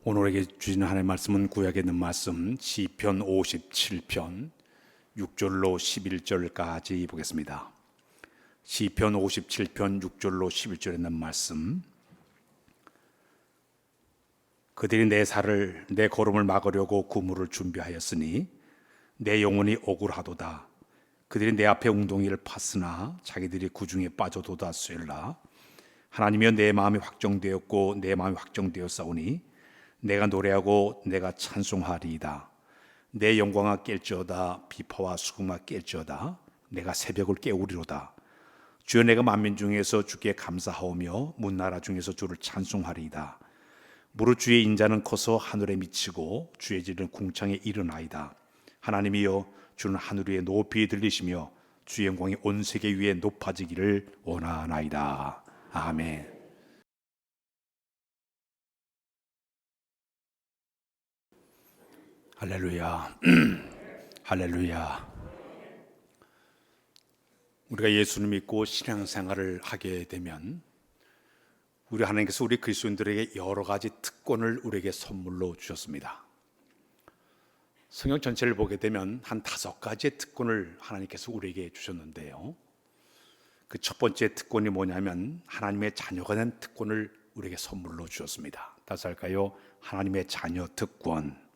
오늘에게 주시는 하나님의 말씀은 구약에 있는 말씀 시편 57편 6절로 11절까지 보겠습니다. 시편 57편 6절로 11절에 있는 말씀. 그들이 내 살을 내 걸음을 막으려고 구물을 준비하였으니 내 영혼이 억울하도다. 그들이 내 앞에 웅덩이를 팠으나 자기들이 구중에 빠져도다 쇠라. 하나님이여, 내 마음이 확정되었고 내 마음이 확정되었사오니 내가 노래하고 내가 찬송하리이다. 내 영광아 깰지어다. 비파와 수금아 깰지어다. 내가 새벽을 깨우리로다. 주여, 내가 만민 중에서 주께 감사하오며 문나라 중에서 주를 찬송하리이다. 무릇 주의 인자는 커서 하늘에 미치고 주의 질은 궁창에 이르나이다. 하나님이여, 주는 하늘 위에 높이 들리시며 주의 영광이 온 세계 위에 높아지기를 원하나이다. 아멘. 할렐루야. 할렐루야. 우리가 예수를 믿고 신앙생활을 하게 되면 우리 하나님께서 우리 그리스도인들에게 여러 가지 특권을 우리에게 선물로 주셨습니다. 성경 전체를 보게 되면 한 5가지의 특권을 하나님께서 우리에게 주셨는데요, 그 첫 번째 특권이 뭐냐면 하나님의 자녀가 된 특권을 우리에게 선물로 주셨습니다. 다시 할까요? 하나님의 자녀 특권.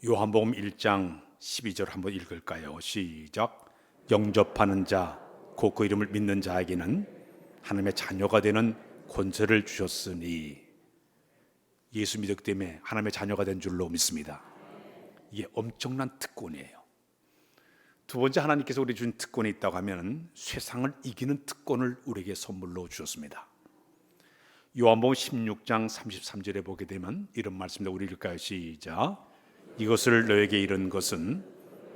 요한복음 1장 12절 한번 읽을까요? 시작. 영접하는 자, 곧 그 이름을 믿는 자에게는 하나님의 자녀가 되는 권세를 주셨으니. 예수 믿었기 때문에 하나님의 자녀가 된 줄로 믿습니다. 이게 엄청난 특권이에요. 두 번째, 하나님께서 우리에게 준 특권이 있다고 하면 세상을 이기는 특권을 우리에게 선물로 주셨습니다. 요한복음 16장 33절에 보게 되면 이런 말씀입니다. 우리 읽을까요? 시작. 이것을 너에게 이른 것은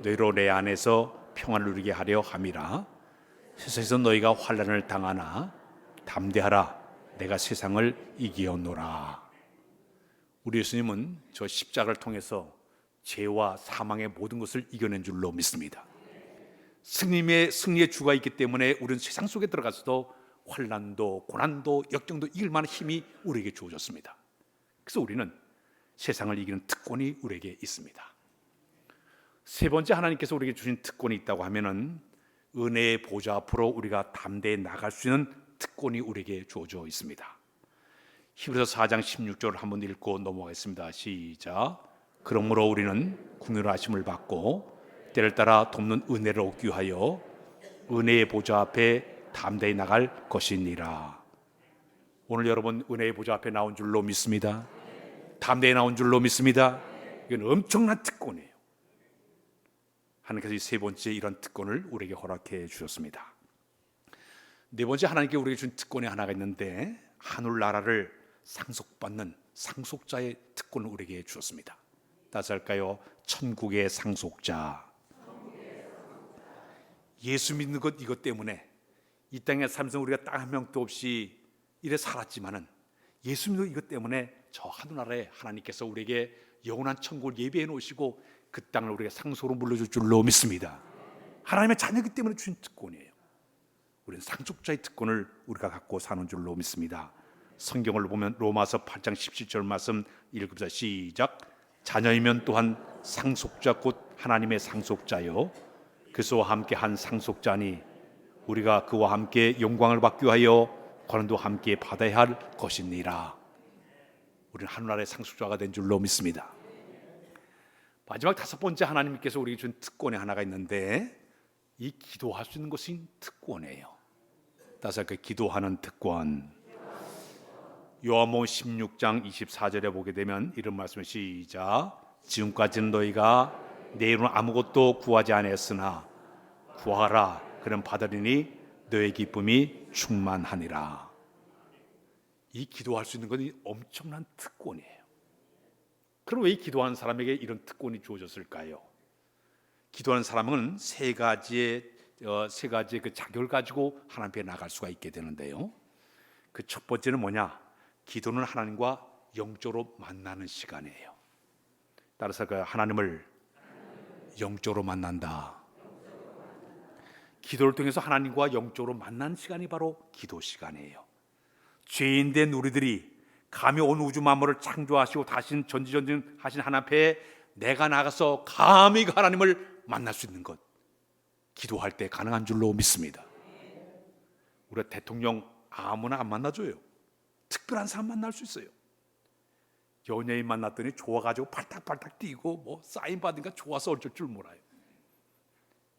너희로 내 안에서 평안을 누리게 하려 함이라. 세상에서 너희가 환난을 당하나 담대하라. 내가 세상을 이기었노라. 우리 예수님은 저 십자가를 통해서 죄와 사망의 모든 것을 이겨낸 줄로 믿습니다. 승리의 주가 있기 때문에 우리는 세상 속에 들어가서도 환난도 고난도 역경도 이길 만한 힘이 우리에게 주어졌습니다. 그래서 우리는 세상을 이기는 특권이 우리에게 있습니다. 세 번째, 하나님께서 우리에게 주신 특권이 있다고 하면은 은혜의 보좌 앞으로 우리가 담대히 나갈 수 있는 특권이 우리에게 주어져 있습니다. 히브리서 4장 16절을 한번 읽고 넘어가겠습니다. 시작. 그러므로 우리는 긍휼하심을 받고 때를 따라 돕는 은혜를 얻기 위하여 은혜의 보좌 앞에 담대히 나갈 것이니라. 오늘 여러분 은혜의 보좌 앞에 나온 줄로 믿습니다. 담대히 나온 줄로 믿습니다. 이건 엄청난 특권이에요. 하나님께서 이 세 번째 이런 특권을 우리에게 허락해 주셨습니다. 네 번째, 하나님께 우리에게 준 특권이 하나가 있는데 하늘나라를 상속받는 상속자의 특권을 우리에게 주었습니다. 다시 할까요? 천국의 상속자. 예수 믿는 것, 이것 때문에 이 땅에 살면서 우리가 딱 한 명도 없이 이래 살았지만은 예수 믿는 이것 때문에 저 하늘나라에 하나님께서 우리에게 영원한 천국을 예비해 놓으시고 그 땅을 우리에게 상속으로 물려줄 줄로 믿습니다. 하나님의 자녀이기 때문에 주신 특권이에요. 우리는 상속자의 특권을 우리가 갖고 사는 줄로 믿습니다. 성경을 보면 로마서 8장 17절 말씀 읽읍시다. 시작. 자녀이면 또한 상속자 곧 하나님의 상속자요 그리스도와 함께 한 상속자니 우리가 그와 함께 영광을 받기 위하여 고난도 함께 받아야 할 것이니라. 우리는 하늘나라의 상속자가 된 줄로 믿습니다. 마지막 5번째, 하나님께서 우리에게 준 특권이 하나가 있는데 이 기도할 수 있는 것이 특권이에요. 다시 할까요? 기도하는 특권. 요한복음 16장 24절에 보게 되면 이런 말씀을 시작. 지금까지는 너희가 내 이름으로 아무것도 구하지 않았으나 구하라 그는 받으리니 너의 기쁨이 충만하니라. 이 기도할 수 있는 건 엄청난 특권이에요. 그럼 왜 기도하는 사람에게 이런 특권이 주어졌을까요? 기도하는 사람은 세 가지의 그 자격을 가지고 하나님 앞에 나갈 수가 있게 되는데요, 그 첫 번째는 뭐냐? 기도는 하나님과 영적으로 만나는 시간이에요. 따라서 하나님을 영적으로 만난다. 기도를 통해서 하나님과 영적으로 만나는 시간이 바로 기도 시간이에요. 죄인된 우리들이 감히 온 우주 만물을 창조하시고 다시 전지전능하신 하나님 앞에 내가 나가서 감히 그 하나님을 만날 수 있는 것, 기도할 때 가능한 줄로 믿습니다. 우리 대통령 아무나 안 만나줘요. 특별한 사람 만날 수 있어요. 연예인 만났더니 좋아가지고 팔딱팔딱 뛰고 뭐 사인 받으니까 좋아서 어쩔 줄 몰라요.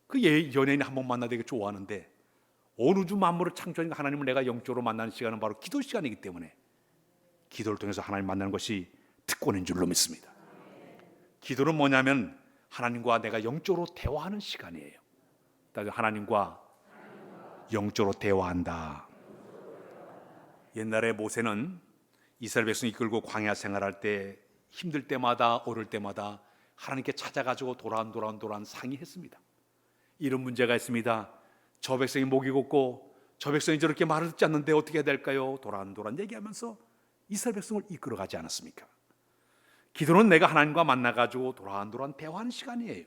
그 연예인 한 번 만나 되게 좋아하는데, 온 우주 만물을 창조하신 하나님을 내가 영적으로 만나는 시간은 바로 기도 시간이기 때문에 기도를 통해서 하나님 만나는 것이 특권인 줄로 믿습니다. 기도는 뭐냐면 하나님과 내가 영적으로 대화하는 시간이에요. 따라서 하나님과 영적으로 대화한다. 옛날에 모세는 이스라엘 백성 이끌고 광야 생활할 때 힘들 때마다 어려울 때마다 하나님께 찾아가지고 도란 상의했습니다. 이런 문제가 있습니다. 저 백성이 목이 곱고 저 백성이 저렇게 말을 듣지 않는데 어떻게 해야 될까요? 도란 얘기하면서 이스라엘 백성을 이끌어가지 않았습니까? 기도는 내가 하나님과 만나가지고 도란 대화하는 시간이에요.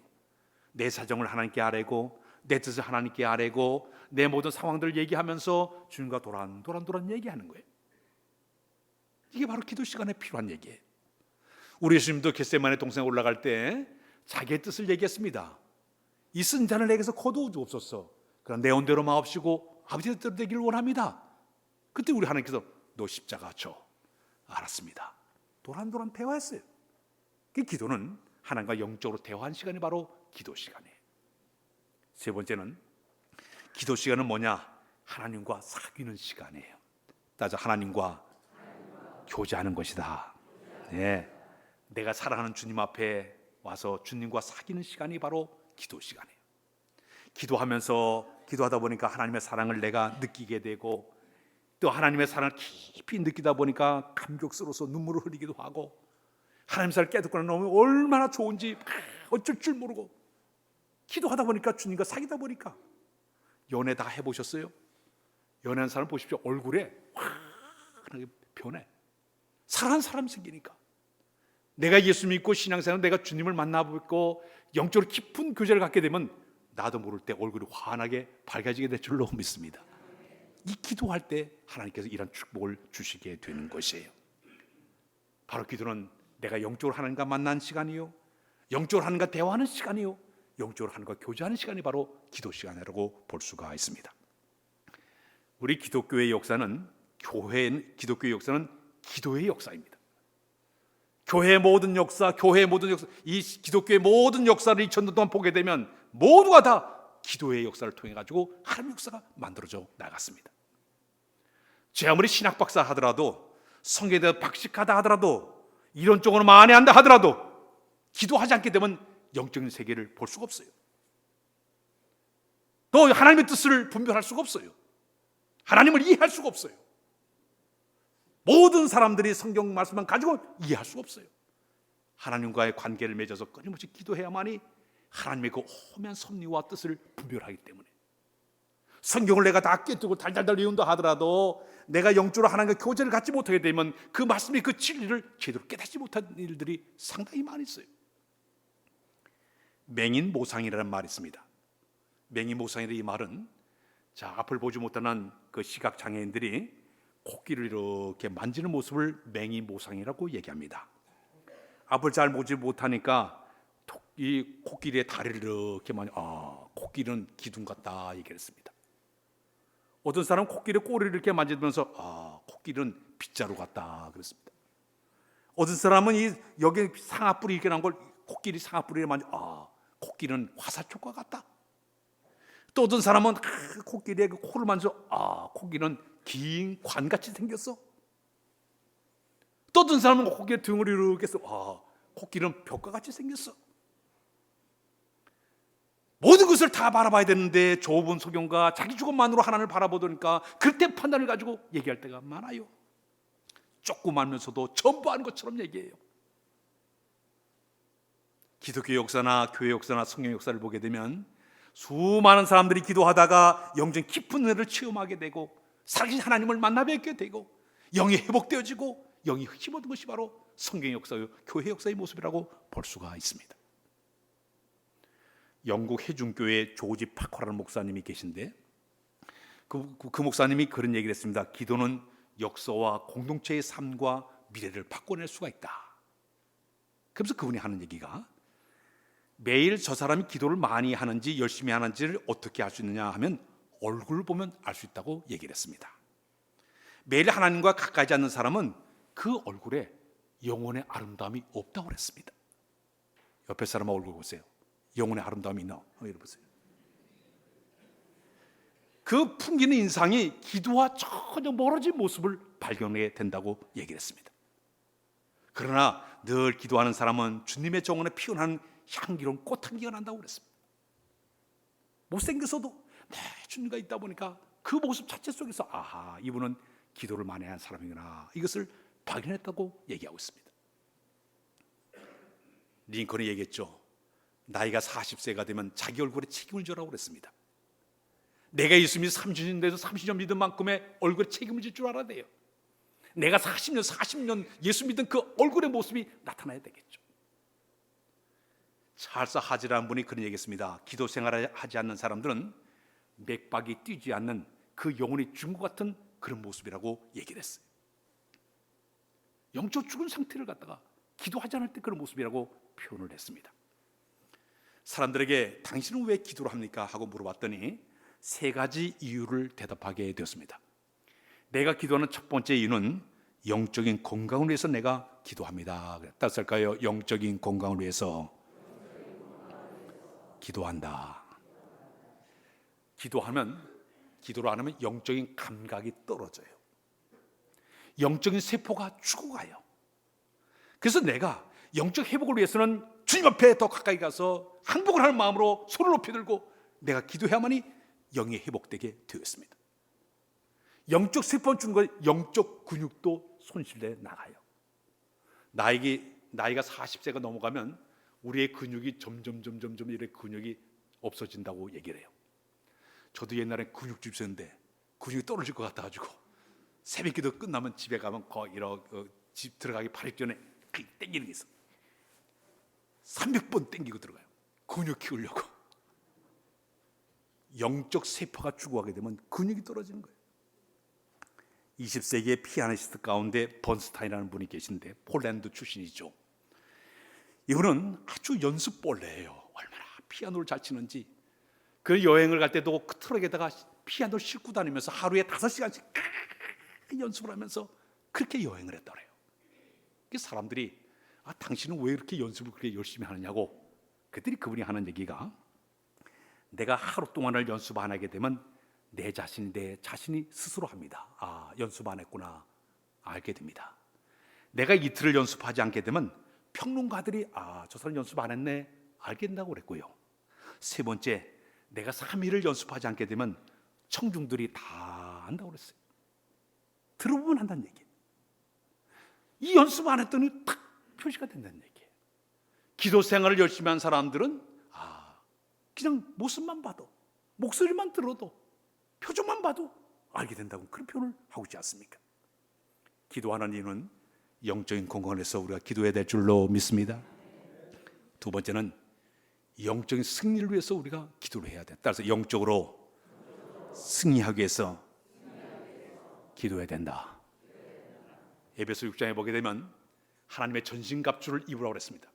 내 사정을 하나님께 아뢰고 내 뜻을 하나님께 아뢰고 내 모든 상황들을 얘기하면서 주님과 도란 얘기하는 거예요. 이게 바로 기도 시간에 필요한 얘기예요. 우리 예수님도 겟세마네 동산에 올라갈 때 자기의 뜻을 얘기했습니다. 이 쓴 잔을 내게서 거두어 주옵소서. 그러나 내 온대로 마옵시고 아버지의 뜻대로 되기를 원합니다. 그때 우리 하나님께서 너 십자가 져. 알았습니다. 도란 대화했어요. 그 기도는 하나님과 영적으로 대화한 시간이 바로 기도 시간이에요. 세 번째는 기도 시간은 뭐냐? 하나님과 사귀는 시간이에요. 따라서 하나님과 교제하는 것이다. 네. 내가 사랑하는 주님 앞에 와서 주님과 사귀는 시간이 바로 기도 시간이에요. 기도하다 보니까 하나님의 사랑을 내가 느끼게 되고, 또 하나님의 사랑을 깊이 느끼다 보니까 감격스러워서 눈물을 흘리기도 하고, 하나님 사랑을 깨닫고 나면 얼마나 좋은지 어쩔 줄 모르고, 기도하다 보니까 주님과 사귀다 보니까. 연애 다 해보셨어요? 연애하는 사람 보십시오. 얼굴에 환하게 변해. 사랑하는 사람이 생기니까. 내가 예수 믿고 신앙생활, 내가 주님을 만나보고 영적으로 깊은 교제를 갖게 되면 나도 모를 때 얼굴이 환하게 밝아지게 될 줄로 믿습니다. 이 기도할 때 하나님께서 이런 축복을 주시게 되는 것이에요. 바로 기도는 내가 영적으로 하나님과 만나는 시간이요, 영적으로 하나님과 대화하는 시간이요, 영적으로 하나님과 교제하는 시간이 바로 기도 시간이라고 볼 수가 있습니다. 우리 기독교의 역사는 기독교의 역사는 기도의 역사입니다. 교회의 모든 역사, 이 기독교의 모든 역사를 2000년 동안 보게 되면 모두가 다 기도의 역사를 통해 가지고 하나님의 역사가 만들어져 나갔습니다. 제 아무리 신학 박사 하더라도, 성경에 대해 박식하다 하더라도, 이론적으로 만회한다 하더라도 기도하지 않게 되면 영적인 세계를 볼 수가 없어요. 또 하나님의 뜻을 분별할 수가 없어요. 하나님을 이해할 수가 없어요. 모든 사람들이 성경 말씀만 가지고 이해할 수가 없어요. 하나님과의 관계를 맺어서 끊임없이 기도해야만이 하나님의 그 험한 섭리와 뜻을 분별하기 때문에, 성경을 내가 다 깨뜨고 달달달 외운다 하더라도 내가 영적으로 하나님과 교제를 갖지 못하게 되면 그 말씀의 그 진리를 제대로 깨닫지 못한 일들이 상당히 많이 있어요. 맹인모상이라는 말이 있습니다. 맹인모상이라는 이 말은, 자, 앞을 보지 못하는 그 시각장애인들이 코끼리를 이렇게 만지는 모습을 맹인모상이라고 얘기합니다. 앞을 잘 보지 못하니까 이 코끼리의 다리를 이렇게 코끼리는 기둥 같다 얘기했습니다. 어떤 사람은 코끼리 꼬리를 이렇게 만지면서 코끼리는 빗자루 같다 그랬습니다. 어떤 사람은 여기 상아뿔이 이렇게 난 걸 코끼리 상아뿔이를 코끼리는 화살촉과 같다. 또 어떤 사람은 코끼리의 그 코를 만져서 코끼리는 긴 관같이 생겼어. 또 어떤 사람은 코끼리 등을 이렇게 해서 코끼리는 벽과같이 생겼어. 모든 것을 다 바라봐야 되는데 좁은 소경과 자기 주관만으로 하나님을 바라보니까 그때 판단을 가지고 얘기할 때가 많아요. 조그마면서도 전부 아는 것처럼 얘기해요. 기독교 역사나 교회 역사나 성경 역사를 보게 되면 수많은 사람들이 기도하다가 영적 깊은 은혜를 체험하게 되고 살아계신 하나님을 만나 뵙게 되고 영이 회복되어지고 영이 힘없는 것이 바로 성경 역사요 교회 역사의 모습이라고 볼 수가 있습니다. 영국 해중교회 조지 파커라는 목사님이 계신데 그 목사님이 그런 얘기를 했습니다. 기도는 역사와 공동체의 삶과 미래를 바꿔낼 수가 있다. 그래서 그분이 하는 얘기가 매일 저 사람이 기도를 많이 하는지 열심히 하는지를 어떻게 알 수 있느냐 하면 얼굴을 보면 알 수 있다고 얘기를 했습니다. 매일 하나님과 가까이 하는 사람은 그 얼굴에 영혼의 아름다움이 없다고 그랬습니다. 옆에 사람 얼굴 보세요. 영혼의 아름다움이 있나? 한번 보세요. 그 풍기는 인상이 기도와 전혀 멀어진 모습을 발견하게 된다고 얘기를 했습니다. 그러나 늘 기도하는 사람은 주님의 정원에 피어나는 향기로운 꽃향기가 난다고 그랬습니다. 못생겨서도 주님과 있다 보니까 그 모습 자체 속에서 아하, 이분은 기도를 많이 한 사람이구나, 이것을 발견했다고 얘기하고 있습니다. 링컨이 얘기했죠. 나이가 40세가 되면 자기 얼굴에 책임을 져라고 그랬습니다. 내가 예수님이 30년 돼서 30년 믿은 만큼의 얼굴에 책임을 질 줄 알아야 돼요. 내가 40년 예수 믿은 그 얼굴의 모습이 나타나야 되겠죠. 찰스 하지라는 분이 그런 얘기했습니다. 기도 생활을 하지 않는 사람들은 맥박이 뛰지 않는 그 영혼이 죽은 것 같은 그런 모습이라고 얘기를 했어요. 영적 죽은 상태를 갖다가 기도하지 않을 때 그런 모습이라고 표현을 했습니다. 사람들에게 당신은 왜 기도를 합니까? 하고 물어봤더니 3가지 이유를 대답하게 되었습니다. 내가 기도하는 첫 번째 이유는 영적인 건강을 위해서 내가 기도합니다. 따뜻할까요? 영적인 건강을 위해서 기도한다. 기도를 안 하면 영적인 감각이 떨어져요. 영적인 세포가 죽어가요. 그래서 내가 영적 회복을 위해서는 주님 앞에 더 가까이 가서 항복을 하는 마음으로 손을 높이 들고 내가 기도해야만이 영이 회복되게 되었습니다. 영적 세포는 죽는 거, 영적 근육도 손실돼 나가요. 나이가 40세가 넘어가면 우리의 근육이 점점 이렇게 근육이 없어진다고 얘기를 해요. 저도 옛날에 근육집 있었는데 근육이 떨어질 것 같아가지고 새벽기도 끝나면 집에 가면 집 들어가기 바로 전에 땡기는 게 있어. 300번 땡기고 들어가요. 근육 키우려고. 영적 세포가 죽어가게 되면 근육이 떨어지는 거예요. 20세기의 피아니스트 가운데 번스타인이라는 분이 계신데 폴란드 출신이죠. 이분은 아주 연습벌레예요. 얼마나 피아노를 잘 치는지. 그 여행을 갈 때도 그 트럭에다가 피아노를 싣고 다니면서 하루에 5시간씩 연습을 하면서 그렇게 여행을 했다고 해요. 사람들이 당신은 왜 이렇게 연습을 그렇게 열심히 하느냐고. 그랬더니 그분이 하는 얘기가 내가 하루 동안을 연습 안 하게 되면 내 자신이 스스로 합니다. 연습 안 했구나 알게 됩니다. 내가 이틀을 연습하지 않게 되면 평론가들이 저 사람 연습 안 했네 알게 된다고 그랬고요. 3번째, 내가 3일을 연습하지 않게 되면 청중들이 다 한다고 그랬어요. 들어보면 한다는 얘기예요. 이 연습 안 했더니 딱 표시가 된다는 얘기예요. 기도 생활을 열심히 한 사람들은 그냥 모습만 봐도, 목소리만 들어도, 표정만 봐도 알게 된다고 그런 표현을 하고 있지 않습니까? 기도하는 이유는 영적인 건강을 위해서 우리가 기도해야 될 줄로 믿습니다. 2번째는 영적인 승리를 위해서 우리가 기도를 해야 돼. 따라서 영적으로 승리하기 위해서 기도해야 된다. 에베소 6장에 보게 되면 하나님의 전신갑주를 입으라고 그랬습니다.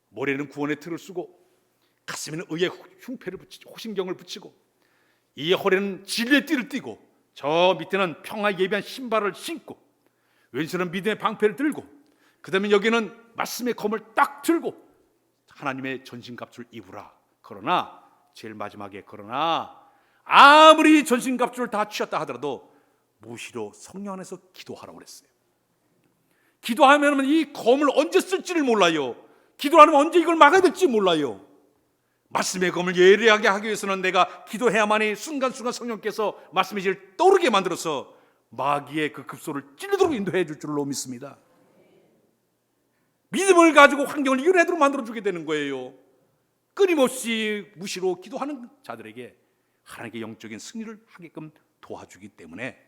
머리에는 구원의 틀을 쓰고 가슴에는 의의 흉패를 붙이고 호신경을 붙이고 이 허리는 진리의 띠를 띠고 저 밑에는 평화 예비한 신발을 신고 왼손은 믿음의 방패를 들고 그 다음에 여기는 말씀의 검을 딱 들고 하나님의 전신갑주를 입으라. 그러나 제일 마지막에 아무리 전신갑주를 다 취했다 하더라도 무시로 성령 안에서 기도하라고 그랬어요. 기도하면 이 검을 언제 쓸지를 몰라요. 기도하면 언제 이걸 막아야 될지 몰라요. 말씀의 검을 예리하게 하기 위해서는 내가 기도해야만이 순간순간 성령께서 말씀의 질을 떠오르게 만들어서 마귀의 그 급소를 찔리도록 인도해 줄 줄로 믿습니다. 믿음을 가지고 환경을 이겨내도록 만들어주게 되는 거예요. 끊임없이 무시로 기도하는 자들에게 하나님께 영적인 승리를 하게끔 도와주기 때문에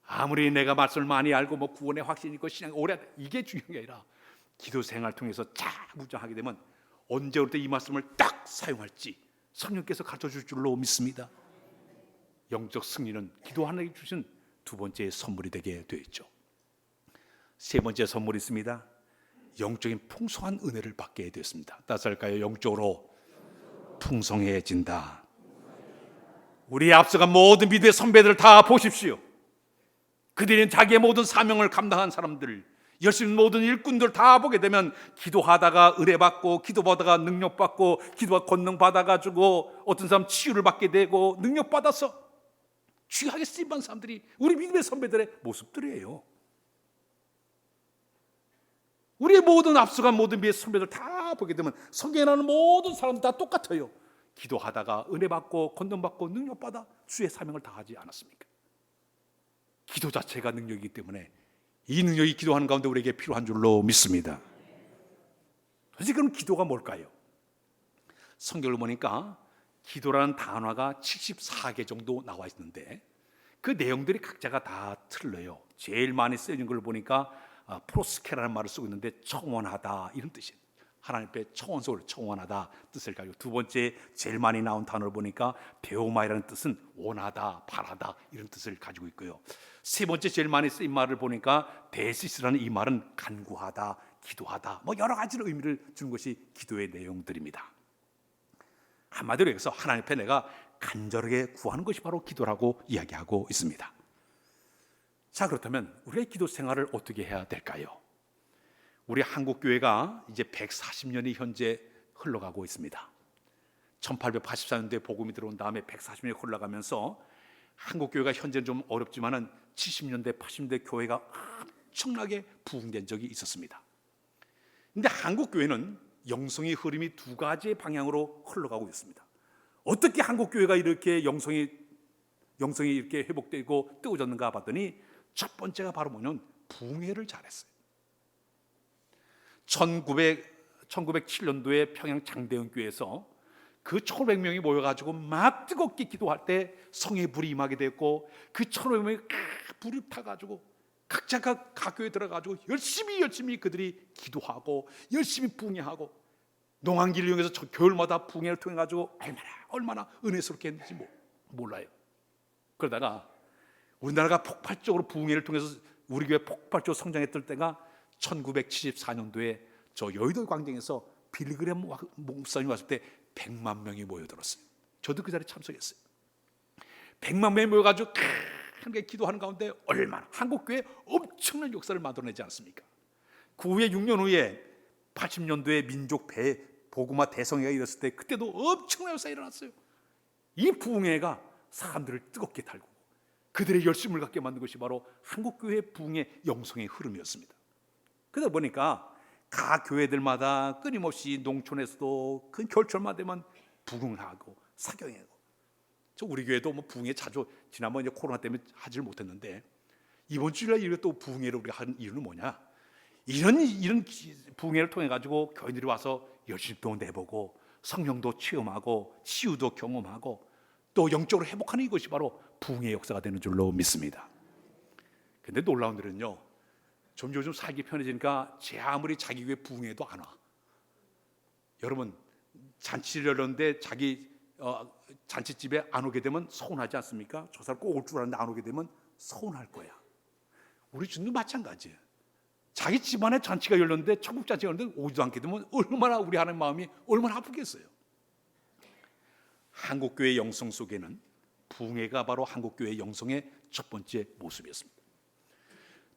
아무리 내가 말씀을 많이 알고 구원의 확신이 있고 신앙이 오래 이게 중요한 게 아니라 기도 생활을 통해서 자무장하게 되면 언제 올 때 이 말씀을 딱 사용할지 성령께서 가르쳐 줄 줄로 믿습니다. 영적 승리는 기도하는 데 주신 두 번째 선물이 되게 되었죠. 세 번째 선물이 있습니다. 영적인 풍성한 은혜를 받게 되었습니다. 따스할까요? 영적으로 풍성해진다. 우리 앞서간 모든 믿음의 선배들 다 보십시오. 그들은 자기의 모든 사명을 감당한 사람들, 열심히 모든 일꾼들 다 보게 되면 기도하다가 은혜받고, 기도받다가 능력받고, 기도가 권능받아가지고 어떤 사람 치유를 받게 되고 능력받아서 귀하게 쓰임받은 사람들이 우리 믿음의 선배들의 모습들이에요. 우리의 모든 앞서간 모든 믿음의 선배들 다 보게 되면 성경에 나오는 모든 사람들 다 똑같아요. 기도하다가 은혜받고 권능받고 능력받아 주의 사명을 다하지 않았습니까? 기도 자체가 능력이기 때문에 이 능력이 기도하는 가운데 우리에게 필요한 줄로 믿습니다. 도대체 그럼 기도가 뭘까요? 성경을 보니까 기도라는 단어가 74개 정도 나와 있는데 그 내용들이 각자가 다 틀려요. 제일 많이 쓰이는 걸 보니까 프로스케라는 말을 쓰고 있는데 청원하다 이런 뜻이에요. 하나님 앞에 청원소를 청원하다 뜻을 가지고, 두 번째 제일 많이 나온 단어를 보니까 베오마이라는 뜻은 원하다, 바라다 이런 뜻을 가지고 있고요. 세 번째 제일 많이 쓰인 말을 보니까 데시스라는 이 말은 간구하다, 기도하다, 뭐 여러 가지로 의미를 주는 것이 기도의 내용들입니다. 한마디로 해서 하나님 앞에 내가 간절하게 구하는 것이 바로 기도라고 이야기하고 있습니다. 자, 그렇다면 우리의 기도 생활을 어떻게 해야 될까요? 우리 한국교회가 이제 140년이 현재 흘러가고 있습니다. 1884년도에 복음이 들어온 다음에 140년이 흘러가면서 한국교회가 현재는 좀 어렵지만은 70년대, 80년대 교회가 엄청나게 부흥된 적이 있었습니다. 그런데 한국교회는 영성의 흐름이 두 가지의 방향으로 흘러가고 있습니다. 어떻게 한국교회가 이렇게 영성이 이렇게 회복되고 뜨거워졌는가 봤더니 첫 번째가 바로 뭐냐면 부흥회를 잘했어요. 1907년도에 평양 장대현 교회에서 그 1,500명이 모여가지고 막 뜨겁게 기도할 때 성의 불이 임하게 됐고, 그 1,500명이 불이 타가지고 각자가 각 교회에 들어가지고 열심히 그들이 기도하고 열심히 부흥회하고, 농한기를 이용해서 겨울마다 부흥회를 통해 가지고 얼마나 은혜스럽게 했는지 몰라요. 그러다가 우리나라가 폭발적으로 부흥회를 통해서 우리 교회 폭발적으로 성장했던 때가 1974년도에 저 여의도 광장에서 빌리그램 목사님 왔을 때 100만 명이 모여들었어요. 저도 그 자리에 참석했어요. 100만 명이 모여가지고 크게 기도하는 가운데 얼마나 한국교회 엄청난 역사를 만들어내지 않습니까? 그 후에 6년 후에 80년도에 민족 복음화 대성회가 일었을 때 그때도 엄청난 역사가 일어났어요. 이 부흥회가 사람들을 뜨겁게 달고 그들의 열심을 갖게 만든 것이 바로 한국교회 부흥의 영성의 흐름이었습니다. 그러다 보니까 각 교회들마다 끊임없이 농촌에서도 그 겨울철만 되면 부흥하고 사경회하고, 저 우리 교회도 뭐 부흥회 자주, 지난번 이제 코로나 때문에 하지를 못했는데 이번 주일날 이렇게 또 부흥회를 우리가 하는 이유는 뭐냐? 이런 부흥회를 통해 가지고 교인들이 와서 열심히 또 내보고 성령도 체험하고 치유도 경험하고 또 영적으로 회복하는 이것이 바로 부흥의 역사가 되는 줄로 믿습니다. 근데 놀라운 일은요, 좀 요즘 살기 편해지니까 제 아무리 자기 교회 부흥회도 안 와. 여러분, 잔치를 열었는데 자기 잔치집에 안 오게 되면 서운하지 않습니까? 저 사람 꼭 올 줄 알았는데 안 오게 되면 서운할 거야. 우리 주님도 마찬가지예요. 자기 집안에 잔치가 열렸는데 천국 잔치가 열렸는데 오지도 않게 되면 얼마나 우리 하나님 마음이 얼마나 아프겠어요. 한국교회 영성 속에는 부흥회가 바로 한국교회 영성의 첫 번째 모습이었습니다.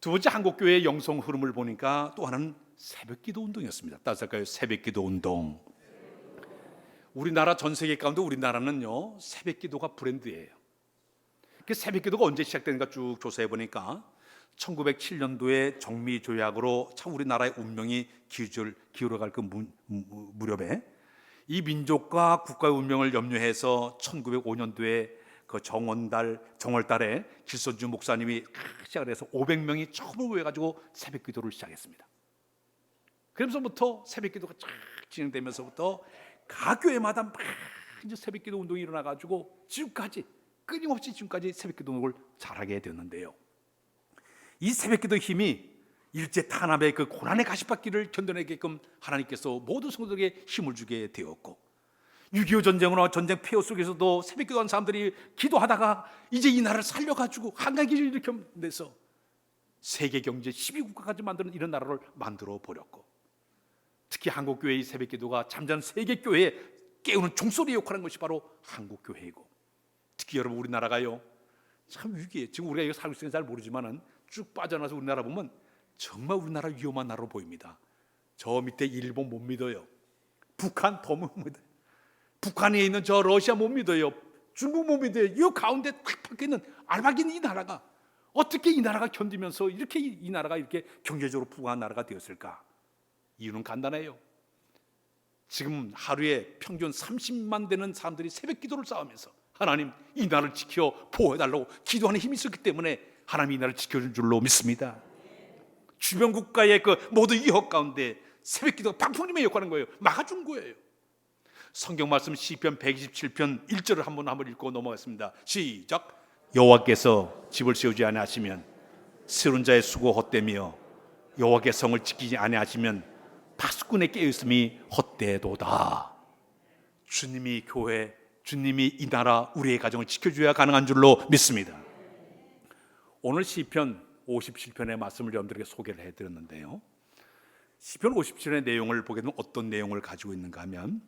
두 번째 한국교회의 영성 흐름을 보니까 또 하나는 새벽기도 운동이었습니다. 따뜻할까요? 새벽기도 운동. 우리나라 전 세계 가운데 우리나라는요 새벽기도가 브랜드예요. 그 새벽기도가 언제 시작되는가 쭉 조사해 보니까 1907년도에 정미조약으로 참 우리나라의 운명이 기울어갈 그 무렵에 이 민족과 국가의 운명을 염려해서 1905년도에 그 정월달에 길선주 목사님이 시작을 해서 500명이 처음으로 모여가지고 새벽기도를 시작했습니다. 그러면서부터 새벽기도가 쫙 진행되면서부터 각 교회마다 막 이제 새벽기도 운동이 일어나가지고 지금까지 끊임없이 새벽기도 운동을 잘하게 되었는데요. 이 새벽기도 힘이 일제 탄압의 그 고난의 가시밭길을 견뎌내게끔 하나님께서 모든 성도들에게 힘을 주게 되었고, 6.25 전쟁으로 전쟁 폐허 속에서도 새벽기도한 사람들이 기도하다가 이제 이 나라를 살려가지고 한강기를 일으켜내서 세계 경제 12국가까지 만드는 이런 나라를 만들어 버렸고, 특히 한국교회의 새벽기도가 잠자는 세계교회에 깨우는 종소리의 역할을 하는 것이 바로 한국교회이고, 특히 여러분 우리나라가요 참 위기에, 지금 우리가 이거 살고 있으니까 잘 모르지만은 쭉 빠져나와서 우리나라 보면 정말 우리나라 위험한 나라로 보입니다. 저 밑에 일본 못 믿어요. 북한 더 못 믿어요. 북한에 있는 저 러시아 못 믿어요. 중국 못 믿어요. 이 가운데 탁 박혀 있는 알박인 이 나라가 어떻게 이 나라가 견디면서 이렇게 이 나라가 이렇게 경제적으로 부강한 나라가 되었을까? 이유는 간단해요. 지금 하루에 평균 30만 되는 사람들이 새벽 기도를 쌓으면서 하나님 이 나라를 지켜 보호해달라고 기도하는 힘이 있었기 때문에 하나님이 이 나라를 지켜준 줄로 믿습니다. 주변 국가의 그 모든 위협 가운데 새벽 기도가 방풍림의 역할을 하는 거예요. 막아준 거예요. 성경 말씀 시편 127편 1절을 한번 읽고 넘어가겠습니다. 시작. 여호와께서 집을 세우지 아니하시면 세운 자의 수고 헛되며 여호와께 성을 지키지 아니하시면 파수꾼에 깨어있음이 헛되도다. 주님이 교회, 주님이 이 나라 우리의 가정을 지켜줘야 가능한 줄로 믿습니다. 오늘 시편 57편의 말씀을 여러분들에게 소개를 해드렸는데요, 시편 57편의 내용을 보게 되면 어떤 내용을 가지고 있는가 하면,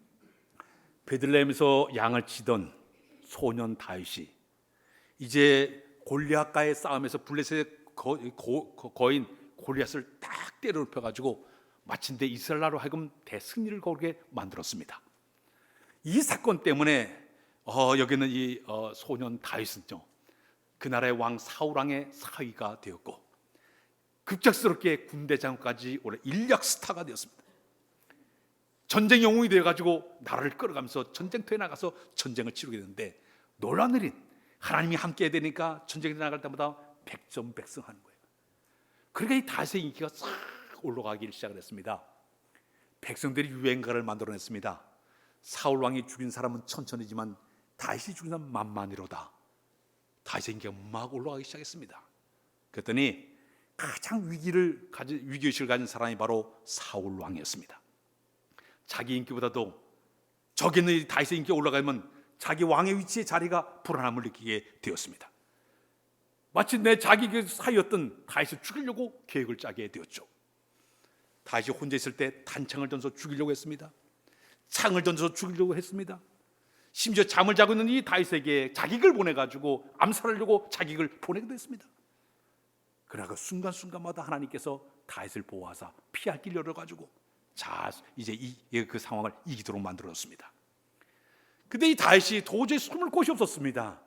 베들레헴에서 양을 치던 소년 다윗이 이제 골리앗과의 싸움에서 블레셋의 거인 골리앗을 딱 때려눕혀가지고 마침내 이스라엘로 하여금 대승리를 거두게 만들었습니다. 이 사건 때문에 여기는 이 소년 다윗은요, 그 나라의 왕 사울 왕의 사위가 되었고 급작스럽게 군대 장관까지 올해 인력 스타가 되었습니다. 전쟁 영웅이 되어가지고 나라를 끌어가면서 전쟁터에 나가서 전쟁을 치르게 되는데, 놀라운 일인 하나님이 함께 해야 되니까 전쟁에 나갈 때마다 백전백승하는 거예요. 그러니까 이 다윗의 인기가 싹 올라가기 시작을 했습니다. 백성들이 유행가를 만들어냈습니다. 사울 왕이 죽인 사람은 천천히지만 다윗이 죽인 사람은 만만이로다. 다윗의 인기가 막 올라가기 시작했습니다. 그랬더니 가장 위기의식을 가진 사람이 바로 사울 왕이었습니다. 자기 인기보다도 저기 있는 다윗의 인기가 올라가면 자기 왕의 위치의 자리가 불안함을 느끼게 되었습니다. 마침내 자기 사이였던 다윗을 죽이려고 계획을 짜게 되었죠. 다윗이 혼자 있을 때 단창을 던져 죽이려고 했습니다. 창을 던져서 죽이려고 했습니다. 심지어 잠을 자고 있는 이 다윗에게 자기를 보내가지고 암살하려고 자기를 보내기도 했습니다. 그러나 그 순간순간마다 하나님께서 다윗을 보호하사 피할 길 열어가지고 이제 그 상황을 이기도록 만들었습니다. 근데 이 다윗이 도저히 숨을 곳이 없었습니다.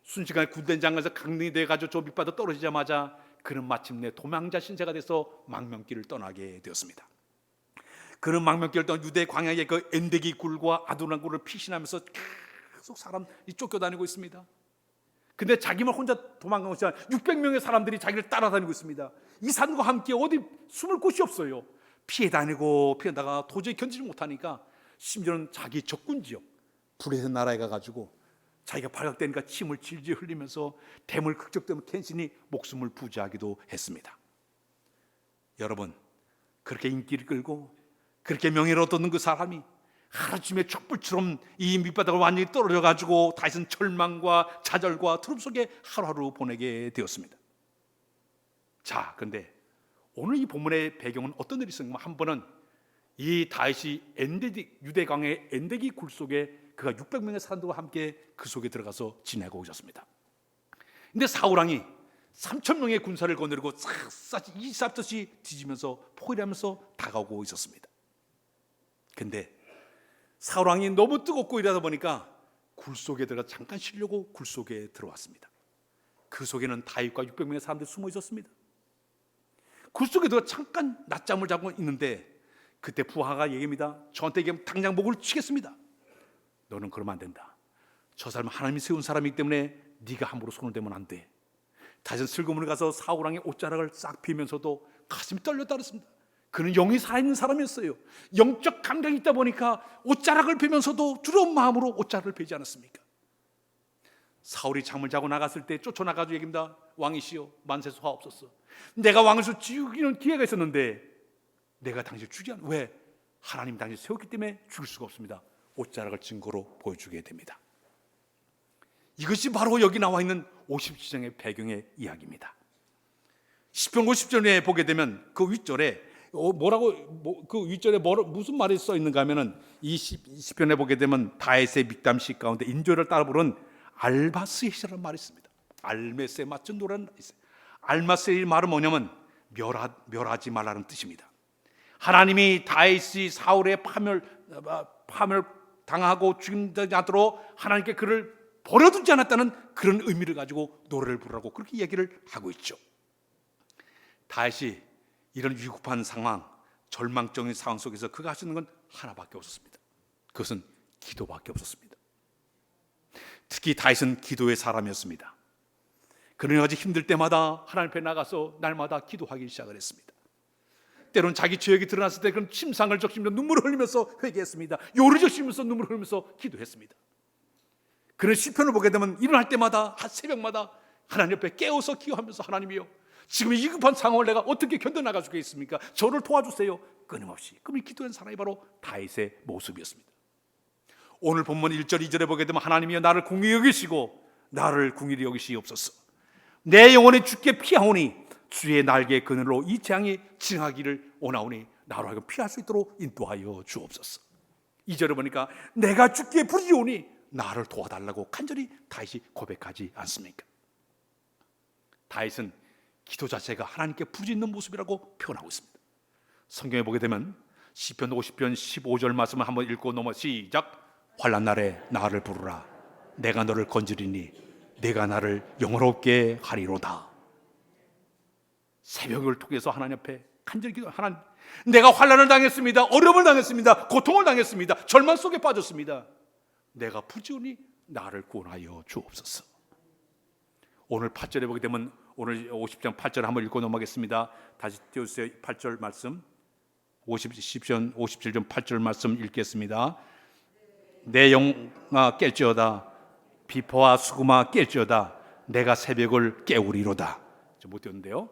순식간에 군대 장관에서 강릉이 돼가지고 저 밑바닥 떨어지자마자 그는 마침내 도망자 신세가 돼서 망명길을 떠나게 되었습니다. 그는 망명길을 떠나 유대 광야의 그 엔데기 굴과 아두람 굴을 피신하면서 계속 사람이 쫓겨다니고 있습니다. 근데 자기만 혼자 도망간 것이 아니라 600명의 사람들이 자기를 따라다니고 있습니다. 이 산과 함께 어디 숨을 곳이 없어요. 피해 다니다가 도저히 견디지 못하니까 심지어는 자기 적군 지역 블레셋 나라에 가가지고 자기가 발각되니까 침을 질질 흘리면서 대물 극적되면 캔신이 목숨을 부지하기도 했습니다. 여러분, 그렇게 인기를 끌고 그렇게 명예를 얻는 그 사람이 하루쯤에 촛불처럼 이 밑바닥을 완전히 떨어져가지고 다윗은 절망과 좌절과 트름 속에 하루하루 보내게 되었습니다. 자, 그런데 오늘 이 본문의 배경은 어떤 일이 있었냐면, 한 번은 이 다윗이 유대 광야의 엔데기 굴 속에 그가 600명의 사람들과 함께 그 속에 들어가서 지내고 있었습니다. 근데 사울 왕이 3,000명의 군사를 거느리고 샅샅이 24듯이 뒤지면서 포위하면서 다가오고 있었습니다. 근데 사울 왕이 너무 뜨겁고 이러다 보니까 굴 속에 들어가 잠깐 쉬려고 굴 속에 들어왔습니다. 그 속에는 다윗과 600명의 사람들이 숨어 있었습니다. 굴 속에 들어가 잠깐 낮잠을 자고 있는데 그때 부하가 얘기합니다. 저한테 얘기하면 당장 목을 치겠습니다. 너는 그러면 안 된다. 저 사람은 하나님이 세운 사람이기 때문에 네가 함부로 손을 대면 안 돼. 다시 슬그머니 가서 사울 왕의 옷자락을 싹 비면서도 가슴이 떨렸다 그랬습니다. 그는 영이 살아있는 사람이었어요. 영적 감각이 있다 보니까 옷자락을 베면서도 두려운 마음으로 옷자락을 베지 않았습니까? 사울이 잠을 자고 나갔을 때 쫓아나가지고 얘기합니다. 왕이시여, 만세 소하옵소서. 내가 왕을 죽이는 기회가 있었는데 내가 당신을 죽이지 않아. 왜? 하나님 당신을 세웠기 때문에 죽일 수가 없습니다. 옷자락을 증거로 보여주게 됩니다. 이것이 바로 여기 나와 있는 57장의 배경의 이야기입니다. 시편 50절에 보게 되면 그 윗절에 무슨 말이 써 있는가 하면은 이 시편에 보게 되면 다윗의 믹담시 가운데 인조를 따라 부른 알바스이라는 말이 있습니다. 알메스에 맞춘 노래는 있어요. 알마스의 말은 뭐냐면 멸하지 말라는 뜻입니다. 하나님이 다윗이 사울의 파멸 당하고 죽임되지 않도록 하나님께 그를 버려두지 않았다는 그런 의미를 가지고 노래를 부르라고 그렇게 얘기를 하고 있죠. 다윗이 이런 위급한 상황, 절망적인 상황 속에서 그가 할 수 있는 건 하나밖에 없었습니다. 그것은 기도밖에 없었습니다. 특히 다윗은 기도의 사람이었습니다. 그는 아주 힘들 때마다 하나님 앞에 나가서 날마다 기도하기 시작을 했습니다. 때로는 자기 죄악이 드러났을 때 그런 침상을 적시며 눈물을 흘리면서 회개했습니다. 요를 적시면서 눈물을 흘리면서 기도했습니다. 그런 시편을 보게 되면 일어날 때마다 새벽마다 하나님 앞에 깨어서 기도하면서 하나님이여 지금 이 급한 상황을 내가 어떻게 견뎌나갈 수 있습니까? 저를 도와주세요. 끊임없이 그분이 기도한 사람이 바로 다윗의 모습이었습니다. 오늘 본문 1절 2절에 보게 되면 하나님이여 나를 긍휼히 여기시고 나를 긍휼히 여기시옵소서. 내 영혼이 주께 피하오니 주의 날개의 그늘로 이 재앙이 진하기를 원하오니 나로 하여금 피할 수 있도록 인도하여 주옵소서. 2절에 보니까 내가 주께 부르짖으오니 나를 도와달라고 간절히 다윗이 고백하지 않습니까? 다윗은 기도 자체가 하나님께 부르짖는 모습이라고 표현하고 있습니다. 성경에 보게 되면 시편 50편 15절 말씀을 한번 읽고 넘어 시작. 환난 날에 나를 부르라 내가 너를 건지리니 내가 나를 영원롭게 하리로다. 새벽을 통해서 하나님 앞에 간절히 기도. 하나님, 내가 환난을 당했습니다. 어려움을 당했습니다. 고통을 당했습니다. 절망 속에 빠졌습니다. 내가 부지런히 나를 구원하여 주옵소서. 오늘 8절에 보게 되면 오늘 50장 8절 한번 읽고 넘어가겠습니다. 다시 띄워주세요. 8절 말씀 50편 57편 8절 말씀 읽겠습니다. 내 영아 깰지어다 비포와 수구마 깰지어다 내가 새벽을 깨우리로다. 못 띄웠는데요.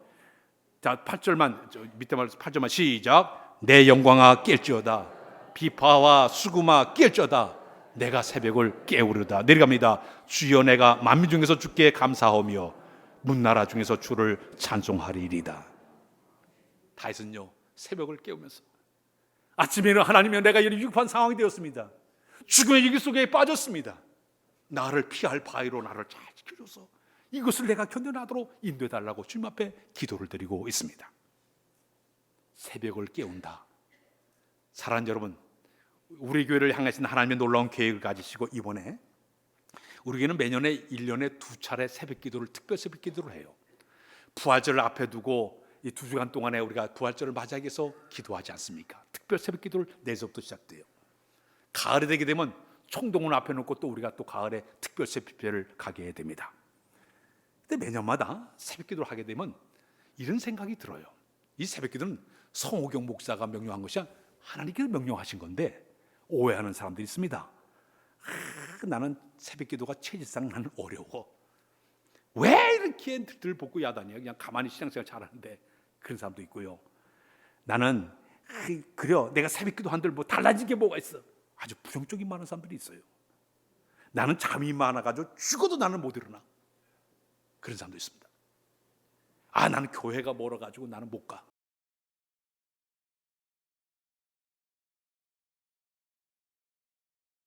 자 8절만 밑에 말씀 8절만 시작. 내 영광아 깰지어다 비파와 수구마 깰지어다 내가 새벽을 깨우리로다. 내려갑니다. 주여 내가 만민 중에서 주께 감사하며 문나라 중에서 주를 찬송하리이다. 다윗은요 새벽을 깨우면서 아침에는 하나님이여 내가 이런 위급한 상황이 되었습니다. 죽음의 위기 속에 빠졌습니다. 나를 피할 바위로 나를 잘 지켜줘서 이것을 내가 견뎌나도록 인도해달라고 주님 앞에 기도를 드리고 있습니다. 새벽을 깨운다. 사랑하는 여러분, 우리 교회를 향하신 하나님의 놀라운 계획을 가지시고 이번에 우리 교회는 매년에 1년에 2차례 새벽 기도를 특별 새벽 기도를 해요. 부활절을 앞에 두고 이 2주간 동안에 우리가 부활절을 맞이하기 위해서 기도하지 않습니까? 특별 새벽 기도를 내일부터 시작돼요. 가을이 되게 되면 총동을 앞에 놓고 또 우리가 또 가을에 특별 새벽기도를 가게 됩니다. 근데 매년마다 새벽기도를 하게 되면 이런 생각이 들어요. 이 새벽기도는 성호경 목사가 명령한 것이 아니라 하나님께서 명령하신 건데 오해하는 사람들이 있습니다. 나는 새벽기도가 체질상 나는 어려워. 왜 이렇게 들볶고 야단이야? 그냥 가만히 신앙생활 잘하는데 그런 사람도 있고요. 나는 그래 내가 새벽기도 한들 뭐 달라진 게 뭐가 있어? 아주 부정적인 많은 사람들이 있어요. 나는 잠이 많아가지고 죽어도 나는 못 일어나. 그런 사람도 있습니다. 나는 교회가 멀어가지고 나는 못 가.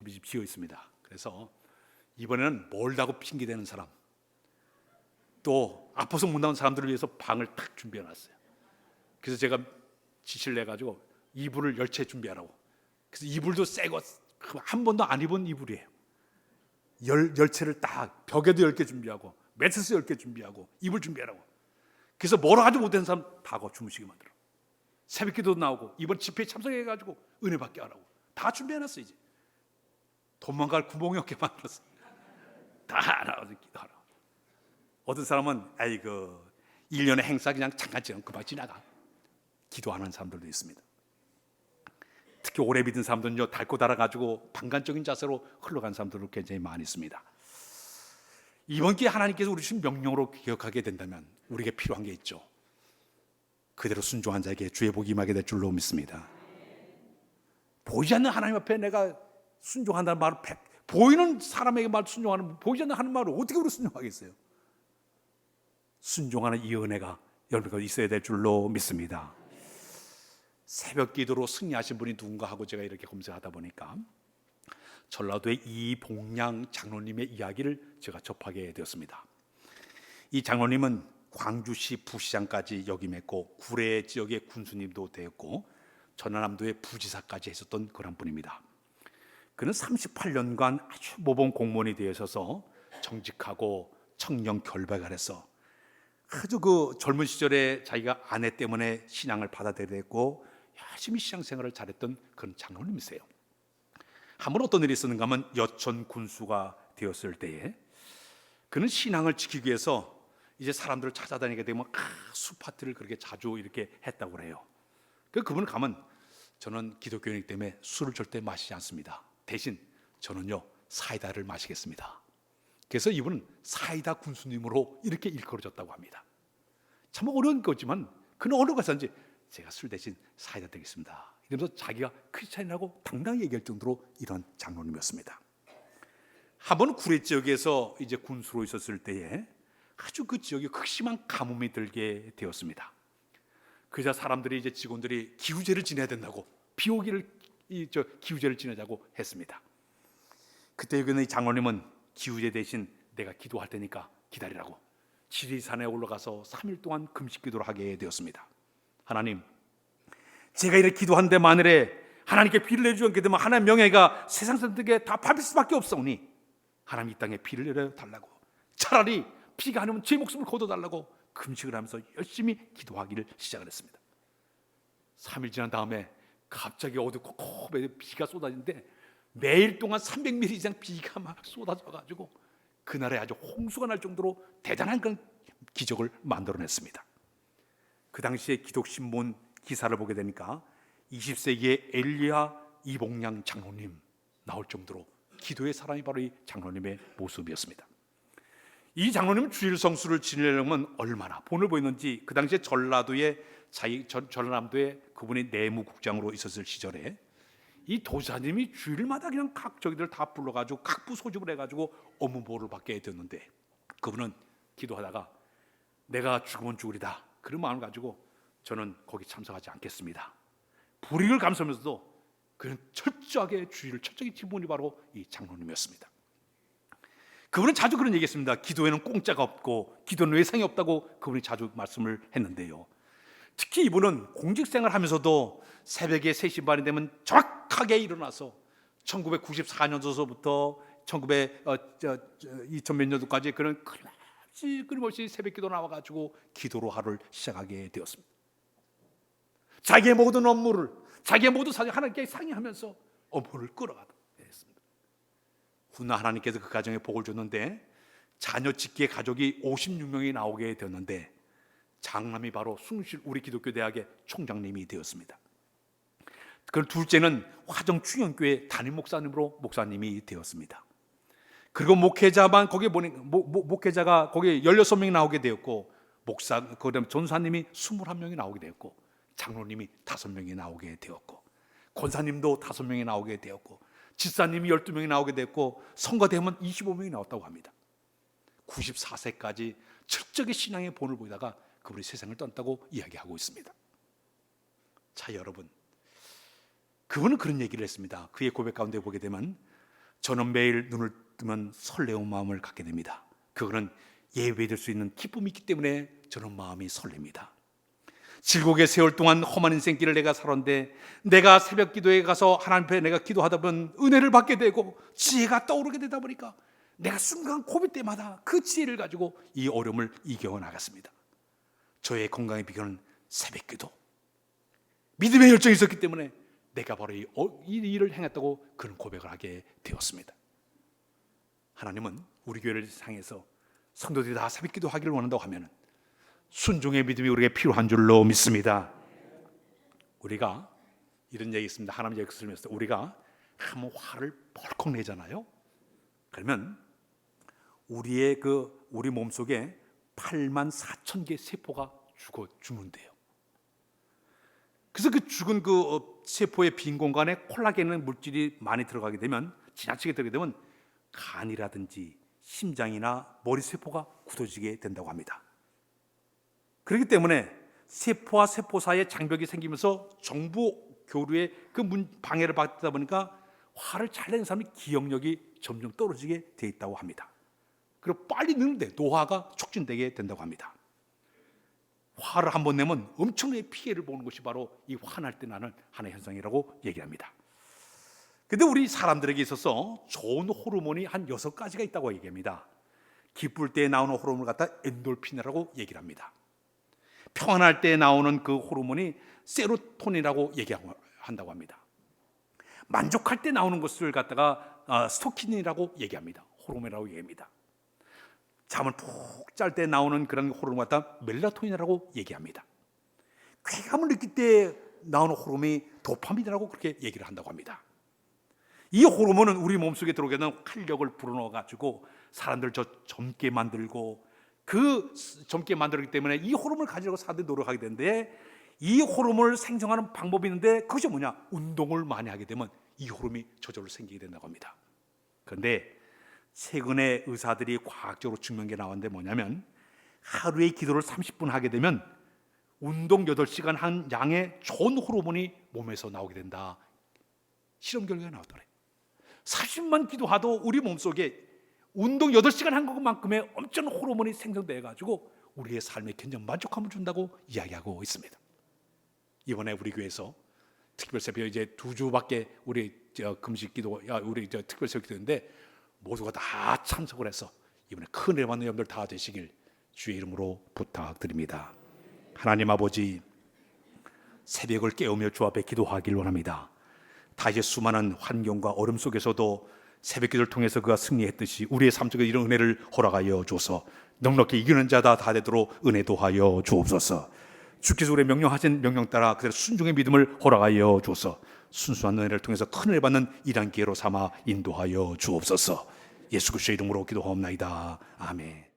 집 비어 있습니다. 그래서 이번에는 멀다고 핑계대는 사람, 또 아파서 못 나온 사람들을 위해서 방을 탁 준비해놨어요. 그래서 제가 지시를 내가지고 이불을 10채 준비하라고. 그래서 이불도 새거 한 번도 안 입은 이불이에요. 10채를 딱 벽에도 10개 준비하고 매트리스 10개 준비하고 이불 준비하라고. 그래서 멀어가지고 못된 사람 다 주무시게 만들어. 새벽기도 나오고 이번 집회에 참석해가지고 은혜 받게 하라고 다 준비해놨어. 이제 도망갈 구멍이 없게 만들었어. 다 나와서 기도하라고. 어떤 사람은 1년의 행사 그냥 잠깐 금방 지나가. 기도 안 하는 사람들도 있습니다. 특히 오래 믿은 사람들은요 닳고 닳아가지고 방관적인 자세로 흘러간 사람들도 굉장히 많이 있습니다. 이번 기회에 하나님께서 우리 주신 명령으로 기억하게 된다면 우리에게 필요한 게 있죠. 그대로 순종한 자에게 주의 복이 임하게 될 줄로 믿습니다. 보이지 않는 하나님 앞에 내가 순종한다는 말을 보이는 사람에게 말 순종하는, 보이지 않는 하는 말을 어떻게 우리 순종하겠어요? 순종하는 이 은혜가 여러분과 있어야 될 줄로 믿습니다. 새벽 기도로 승리하신 분이 누군가 하고 제가 이렇게 검색하다 보니까 전라도의 이봉양 장로님의 이야기를 제가 접하게 되었습니다. 이 장로님은 광주시 부시장까지 역임했고 구례 지역의 군수님도 되었고 전라남도의 부지사까지 했었던 그런 분입니다. 그는 38년간 아주 모범 공무원이 되어서 정직하고 청렴 결백해서 아주 그 젊은 시절에 자기가 아내 때문에 신앙을 받아들였고 열심히 신앙생활을 잘했던 그런 장로님이세요. 한번 어떤 일이 있었는가 하면 여천 군수가 되었을 때에 그는 신앙을 지키기 위해서 이제 사람들을 찾아다니게 되면 술 파티를 그렇게 자주 이렇게 했다고 그래요. 그분을 가면 저는 기독교인이기 때문에 술을 절대 마시지 않습니다. 대신 저는요 사이다를 마시겠습니다. 그래서 이분은 사이다 군수님으로 이렇게 일컬어졌다고 합니다. 참 어려운 거지만 그는 어느 가서인지 제가 술 대신 사이다 되겠습니다. 이러면서 자기가 크리스찬이라고 당당히 얘기할 정도로 이런 장로님이었습니다. 한번 구례 지역에서 이제 군수로 있었을 때에 아주 그 지역에 극심한 가뭄이 들게 되었습니다. 그러자 사람들이 이제 직원들이 기우제를 지내야 된다고 기우제를 지내자고 했습니다. 그때 여기는 이 장로님은 기우제 대신 내가 기도할 테니까 기다리라고 지리산에 올라가서 3일 동안 금식 기도를 하게 되었습니다. 하나님, 제가 이렇게 기도한데 만일에 하나님께 비를 내주지 않게 되면 하나님의 명예가 세상 사람들에게 다 밟힐 수밖에 없사오니 하나님 이 땅에 비를 내려달라고, 차라리 비가 안 오면 제 목숨을 거둬달라고 금식을 하면서 열심히 기도하기를 시작을 했습니다. 3일 지난 다음에 갑자기 어두컴컴해 비가 쏟아지는데 매일 동안 300mm 이상 비가 막 쏟아져가지고 그날에 아주 홍수가 날 정도로 대단한 그런 기적을 만들어냈습니다. 그 당시에 기독신문 기사를 보게 되니까 20세기의 엘리야 이봉양 장로님 나올 정도로 기도의 사람이 바로 이 장로님의 모습이었습니다. 이 장로님은 주일 성수를 지내려면 얼마나 본을 보였는지 그 당시에 전라남도에 그분이 내무국장으로 있었을 시절에 이 도사님이 주일마다 그냥 각 저기들 다 불러가지고 각부 소집을 해가지고 업무보호를 받게 되었는데 그분은 기도하다가 내가 죽으면 죽으리다 그런 마음을 가지고 저는 거기 참석하지 않겠습니다. 불이익을 감수하면서도 그는 철저하게 주의를 철저히 지킨 분이 바로 이 장로님이었습니다. 그분은 자주 그런 얘기했습니다. 기도에는 공짜가 없고 기도는 외상이 없다고 그분이 자주 말씀을 했는데요. 특히 이분은 공직생활 하면서도 새벽에 3시 반이 되면 정확하게 일어나서 1994년도서부터 2000몇 년도까지 그런 끊임없이 새벽 기도 나와가지고 기도로 하루를 시작하게 되었습니다. 자기의 모든 업무를 자기의 모든 사정 하나님께 상의하면서 업무를 끌어가다 했습니다. 훗날 하나님께서 그 가정에 복을 줬는데 자녀 짓기에 가족이 56명이 나오게 되었는데 장남이 바로 숭실 우리 기독교 대학의 총장님이 되었습니다. 그 둘째는 화정 충영교회 담임 목사님으로 목사님이 되었습니다. 그리고 목회자만 거기에 목회자가 거기에 16명이 나오게 되었고 그다음에 전사님이 21명이 나오게 되었고 장로님이 5명이 나오게 되었고 권사님도 5명이 나오게 되었고 집사님이 12명이 나오게 되었고 성가대면 25명이 나왔다고 합니다. 94세까지 철저하게 신앙의 본을 보이다가 그분이 세상을 떠났다고 이야기하고 있습니다. 자 여러분, 그분은 그런 얘기를 했습니다. 그의 고백 가운데 보게 되면 저는 매일 눈을 뜨면 설레운 마음을 갖게 됩니다. 그거는 예배될 수 있는 기쁨이 있기 때문에 저는 마음이 설렙니다. 질곡의 세월 동안 험한 인생길을 내가 살았는데 내가 새벽 기도에 가서 하나님 앞에 내가 기도하다 보면 은혜를 받게 되고 지혜가 떠오르게 되다 보니까 내가 순간 고비 때마다 그 지혜를 가지고 이 어려움을 이겨나갔습니다. 저의 건강의 비결은 새벽 기도, 믿음의 열정이 있었기 때문에 내가 바로 이 일을 행했다고 그런 고백을 하게 되었습니다. 하나님은 우리 교회를 향해서 성도들이 다 새벽 기도하기를 원한다고 하면 순종의 믿음이 우리에게 필요한 줄로 믿습니다. 우리가 이런 얘기 있습니다. 하나님 얘기 들으면서 우리가 한번 화를 벌컥 내잖아요. 그러면 우리 몸속에 84,000개 세포가 죽는데요. 그래서 그래서 그 죽은 세포의 빈 공간에 콜라겐은 물질이 많이 들어가게 되면, 지나치게 들어가게 되면 간이라든지 심장이나 머리 세포가 굳어지게 된다고 합니다. 그렇기 때문에 세포와 세포 사이에 장벽이 생기면서 정보 교류에 방해를 받다 보니까 화를 잘 내는 사람이 기억력이 점점 떨어지게 돼 있다고 합니다. 그리고 빨리 늙는데 노화가 촉진되게 된다고 합니다. 화를 한번 내면 엄청나게 피해를 보는 것이 바로 이 화날 때 나는 하나의 현상이라고 얘기합니다. 근데 우리 사람들에게 있어서 좋은 호르몬이 한 6가지가 있다고 얘기합니다. 기쁠 때 나오는 호르몬을 갖다 엔돌핀이라고 얘기를 합니다. 평안할 때 나오는 그 호르몬이 세로토닌이라고 얘기한다고 합니다. 만족할 때 나오는 것을 갖다가 스토킨이라고 얘기합니다. 호르몬이라고 얘기합니다. 잠을 푹 잘 때 나오는 그런 호르몬을 갖다 멜라토닌이라고 얘기합니다. 쾌감을 느낄 때 나오는 호르몬이 도파민이라고 그렇게 얘기를 한다고 합니다. 이 호르몬은 우리 몸속에 들어오게 되는 활력을 불어넣어 가지고 사람들 젊게 만들고, 그 젊게 만들기 때문에 이 호르몬을 가지려고 사람들이 노력하게 되는데, 이 호르몬을 생성하는 방법이 있는데 그것이 뭐냐? 운동을 많이 하게 되면 이 호르몬이 저절로 생기게 된다고 합니다. 그런데 최근에 의사들이 과학적으로 증명한 게 나왔는데 뭐냐면, 하루에 기도를 30분 하게 되면 운동 8시간 한 양의 좋은 호르몬이 몸에서 나오게 된다. 실험 결과가 나왔더래. 40만 기도하도 우리 몸속에 운동 8시간 한 것만큼의 엄청난 호르몬이 생성돼 가지고 우리의 삶에 굉장히 만족감을 준다고 이야기하고 있습니다. 이번에 우리 교회에서 특별 새벽 이제 2주밖에 우리 금식 기도, 우리 특별 새벽 기도인데 모두가 다 참석을 해서 이번에 큰 은혜 받는 여러분들 다 되시길 주의 이름으로 부탁드립니다. 하나님 아버지, 새벽을 깨우며 주 앞에 기도하길 원합니다. 다윗의 수많은 환경과 어려움 속에서도 새벽 기도를 통해서 그가 승리했듯이 우리의 삶 속에 이런 은혜를 허락하여 주옵소서. 넉넉히 이기는 자다 다 되도록 은혜도 하여 주옵소서. 주께서 우리의 명령하신 명령 따라 그대로 순종의 믿음을 허락하여 주옵소서. 순수한 은혜를 통해서 큰 은혜 받는 이런 기회로 삼아 인도하여 주옵소서. 예수 그리스도의 이름으로 기도하옵나이다. 아멘.